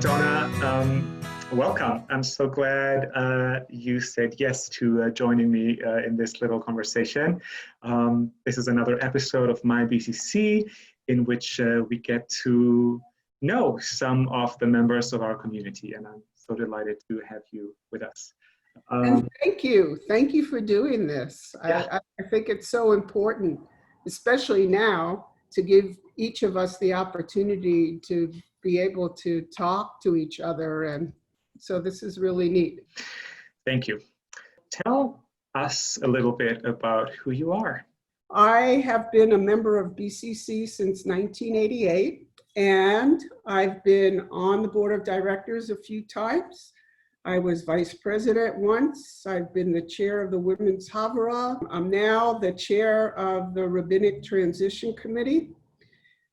Donna, welcome. I'm so glad you said yes to joining me in this little conversation. This is another episode of My BCC in which we get to know some of the members of our community, and I'm so delighted to have you with us. And thank you. Thank you for doing this. Yeah. I think it's so important, especially now, to give each of us the opportunity to be able to talk to each other. And so this is really neat. Thank you. Tell us a little bit about who you are. I have been a member of BCC since 1988, and I've been on the board of directors a few times. I was vice president once. I've been the chair of the Women's Havara. I'm now the chair of the Rabbinic Transition Committee.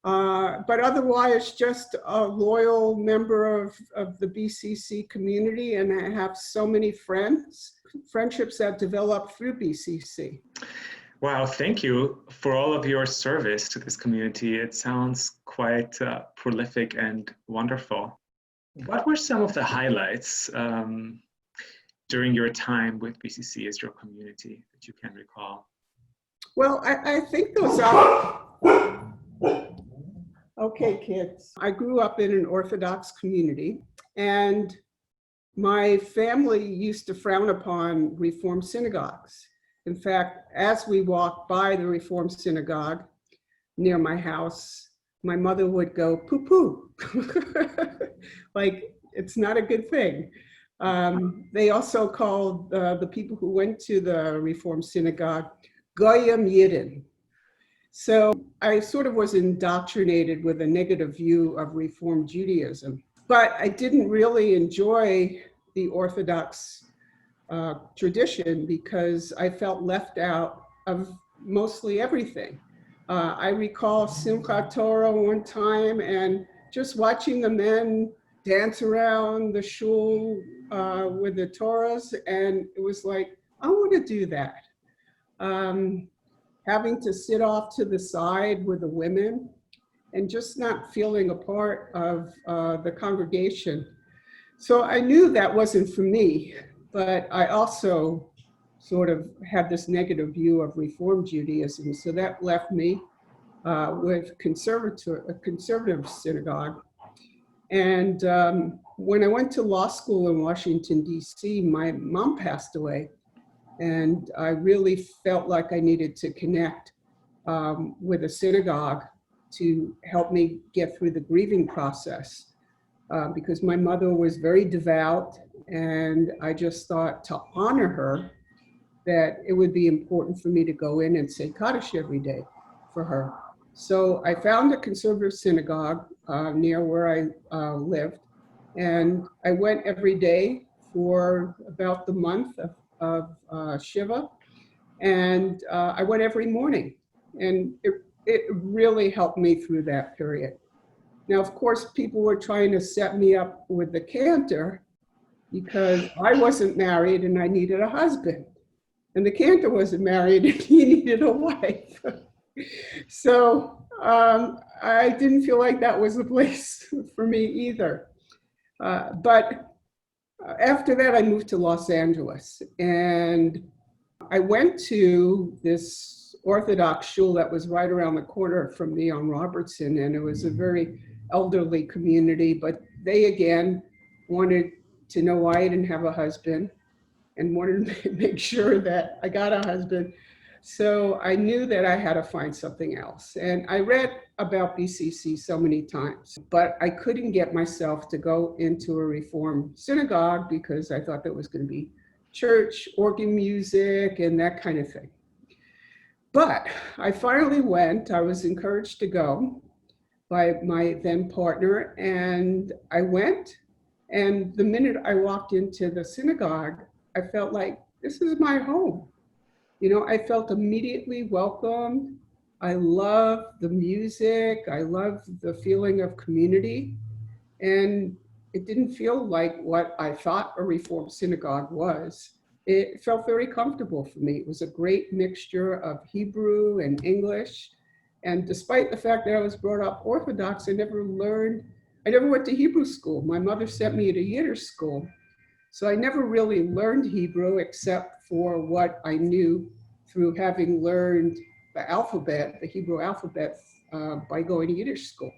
But otherwise, just a loyal member of the BCC community, and I have so many friendships that developed through BCC. Wow, thank you for all of your service to this community. It sounds quite prolific and wonderful. What were some of the highlights during your time with BCC as your community that you can recall? Well, I think those are... Okay, kids. I grew up in an Orthodox community, and my family used to frown upon Reform synagogues. In fact, as we walked by the Reform synagogue near my house, my mother would go, poo-poo. Like, it's not a good thing. They also called the people who went to the Reform synagogue Goyim Yidden. So I sort of was indoctrinated with a negative view of Reform Judaism, but I didn't really enjoy the Orthodox tradition because I felt left out of mostly everything. I recall Simchat Torah one time and just watching the men dance around the shul with the Torahs, and it was like, I want to do that. Having to sit off to the side with the women and just not feeling a part of the congregation. So I knew that wasn't for me, but I also sort of had this negative view of Reform Judaism. So that left me with a conservative synagogue. And when I went to law school in Washington, DC, my mom passed away. And I really felt like I needed to connect with a synagogue to help me get through the grieving process because my mother was very devout, and I just thought to honor her that it would be important for me to go in and say Kaddish every day for her. So I found a conservative synagogue near where I lived, and I went every day for about the month of Shiva, and I went every morning, and it really helped me through that period. Now, of course, people were trying to set me up with the Cantor because I wasn't married and I needed a husband, and the Cantor wasn't married and he needed a wife. So I didn't feel like that was the place for me either. But after that, I moved to Los Angeles, and I went to this Orthodox shul that was right around the corner from me on Robertson, and it was a very elderly community, but they again wanted to know why I didn't have a husband and wanted to make sure that I got a husband. So I knew that I had to find something else. And I read about BCC so many times, but I couldn't get myself to go into a Reform synagogue because I thought that was going to be church, organ music, and that kind of thing. But I finally went. I was encouraged to go by my then partner, and I went. And the minute I walked into the synagogue, I felt like this is my home. You know, I felt immediately welcomed. I loved the music. I loved the feeling of community. And it didn't feel like what I thought a Reform synagogue was. It felt very comfortable for me. It was a great mixture of Hebrew and English. And despite the fact that I was brought up Orthodox, I I never went to Hebrew school. My mother sent me to Yiddish school. So I never really learned Hebrew except for what I knew through having learned the alphabet, the Hebrew alphabet, by going to Yiddish school.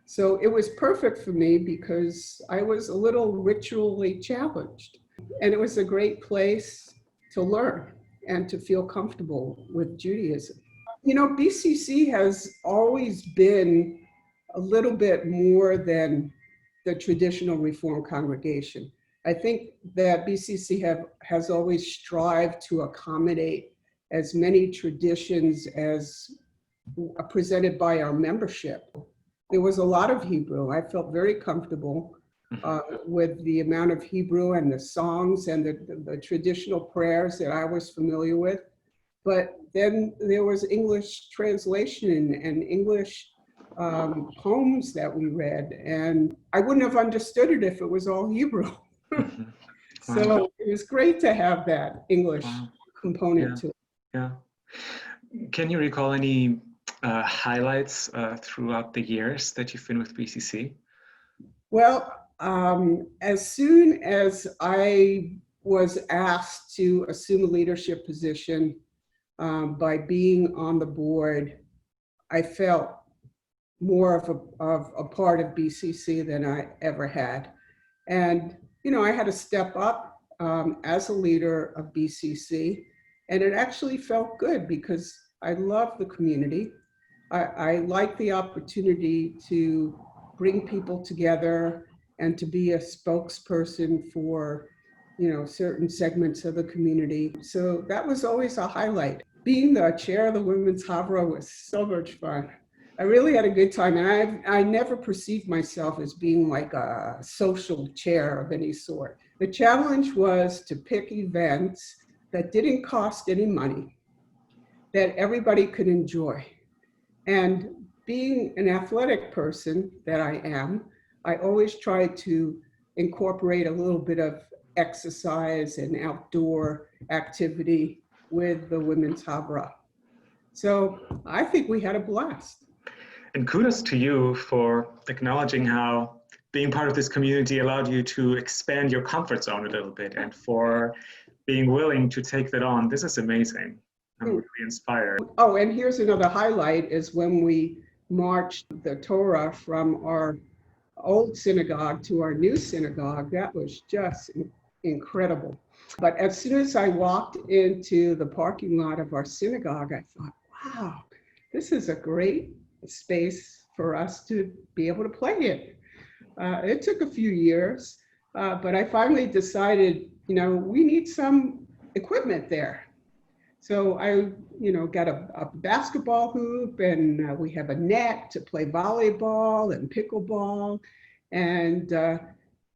So it was perfect for me because I was a little ritually challenged. And it was a great place to learn and to feel comfortable with Judaism. You know, BCC has always been a little bit more than the traditional Reform congregation. I think that BCC has always strived to accommodate as many traditions as presented by our membership. There was a lot of Hebrew. I felt very comfortable with the amount of Hebrew and the songs and the traditional prayers that I was familiar with. But then there was English translation and English poems that we read, and I wouldn't have understood it if it was all Hebrew. Mm-hmm. Wow. So it was great to have that English component to it. Yeah. Can you recall any highlights throughout the years that you've been with BCC? Well, as soon as I was asked to assume a leadership position by being on the board, I felt more of a part of BCC than I ever had. And, you know, I had to step up as a leader of BCC, and it actually felt good because I love the community. I like the opportunity to bring people together and to be a spokesperson for, you know, certain segments of the community. So that was always a highlight. Being the chair of the Women's Havra was so much fun. I really had a good time, and I never perceived myself as being like a social chair of any sort. The challenge was to pick events that didn't cost any money, that everybody could enjoy. And being an athletic person that I am, I always try to incorporate a little bit of exercise and outdoor activity with the Women's Havra. So I think we had a blast. And kudos to you for acknowledging how being part of this community allowed you to expand your comfort zone a little bit, and for being willing to take that on. This is amazing. I'm really inspired. Oh, and here's another highlight is when we marched the Torah from our old synagogue to our new synagogue. That was just incredible. But as soon as I walked into the parking lot of our synagogue, I thought, wow, this is a great space for us to be able to play in. It took a few years, but I finally decided, you know, we need some equipment there. So I, you know, got a basketball hoop, and we have a net to play volleyball and pickleball, and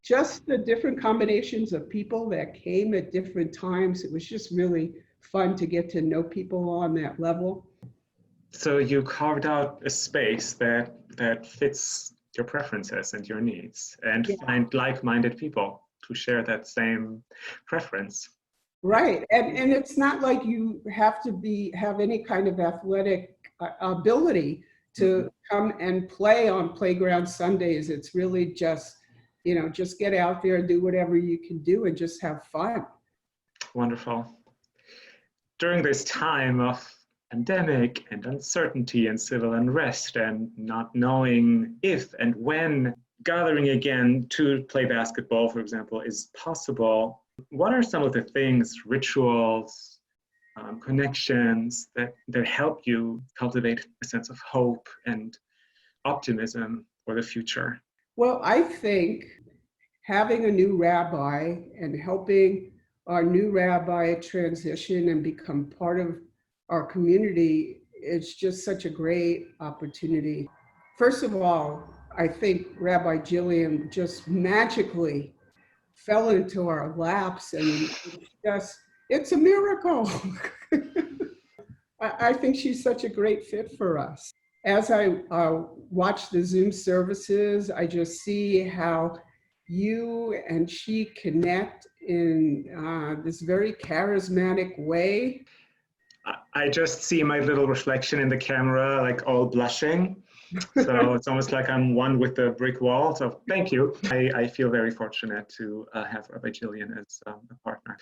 just the different combinations of people that came at different times. It was just really fun to get to know people on that level. So you carved out a space that fits your preferences and your needs, and find like-minded people to share that same preference. Right, and it's not like you have to have any kind of athletic ability to come and play on Playground Sundays. It's really just, you know, just get out there and do whatever you can do and just have fun. Wonderful. During this time of pandemic and uncertainty and civil unrest and not knowing if and when gathering again to play basketball, for example, is possible, what are some of the things, rituals, connections that help you cultivate a sense of hope and optimism for the future? Well, I think having a new rabbi and helping our new rabbi transition and become part of our community is just such a great opportunity. First of all, I think Rabbi Jillian just magically fell into our laps, and it's a miracle. I think she's such a great fit for us. As I watch the Zoom services, I just see how you and she connect in this very charismatic way. I just see my little reflection in the camera, like all blushing. So it's almost like I'm one with the brick wall. So thank you. I feel very fortunate to have Rabbi Jillian as a partner.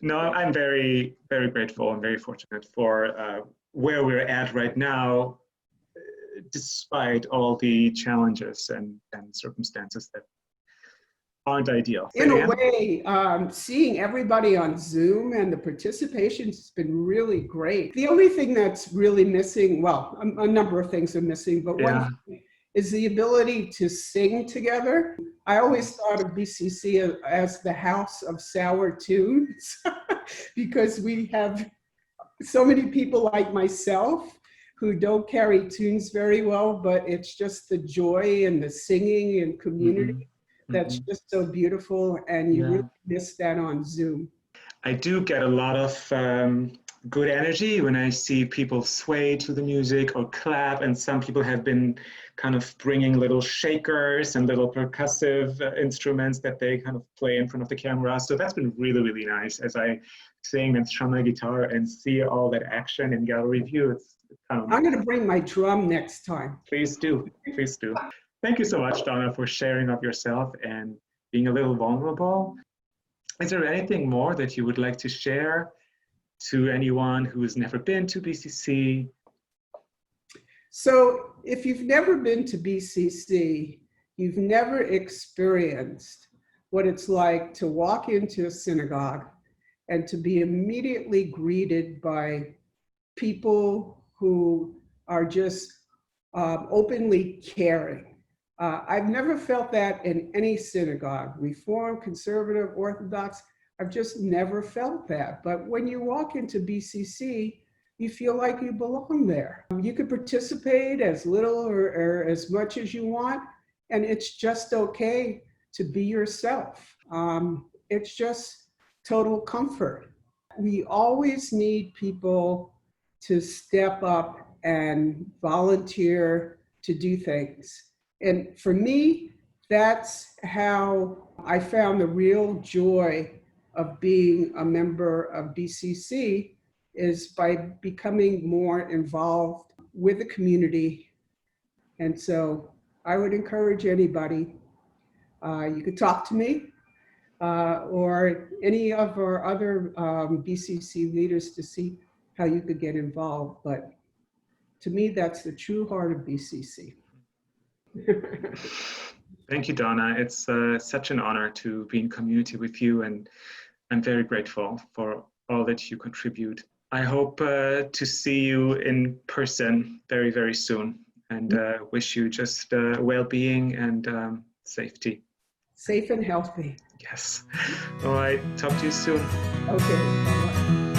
No, I'm very, very grateful and very fortunate for where we're at right now, despite all the challenges and circumstances that aren't ideal. In a way, seeing everybody on Zoom and the participation has been really great. The only thing that's really missing, well, a number of things are missing, but one thing is the ability to sing together. I always thought of BCC as the house of sour tunes because we have so many people like myself who don't carry tunes very well, but it's just the joy and the singing and community. That's just so beautiful, and you really miss that on Zoom. I do get a lot of good energy when I see people sway to the music or clap, and some people have been kind of bringing little shakers and little percussive instruments that they kind of play in front of the camera. So that's been really, really nice as I sing and strum my guitar and see all that action in gallery view. It's I'm going to bring my drum next time. Please do, please do. Thank you so much, Donna, for sharing of yourself and being a little vulnerable. Is there anything more that you would like to share to anyone who has never been to BCC? So if you've never been to BCC, you've never experienced what it's like to walk into a synagogue and to be immediately greeted by people who are just openly caring. I've never felt that in any synagogue, Reform, Conservative, Orthodox. I've just never felt that. But when you walk into BCC, you feel like you belong there. You could participate as little or as much as you want, and it's just okay to be yourself. It's just total comfort. We always need people to step up and volunteer to do things. And for me, that's how I found the real joy of being a member of BCC, is by becoming more involved with the community. And so I would encourage anybody, you could talk to me or any of our other BCC leaders to see how you could get involved. But to me, that's the true heart of BCC. Thank you, Donna. It's such an honor to be in community with you, and I'm very grateful for all that you contribute. I hope to see you in person very, very soon, and wish you just well-being and safety. Safe and healthy. Yes. All right. Talk to you soon. Okay. Bye-bye.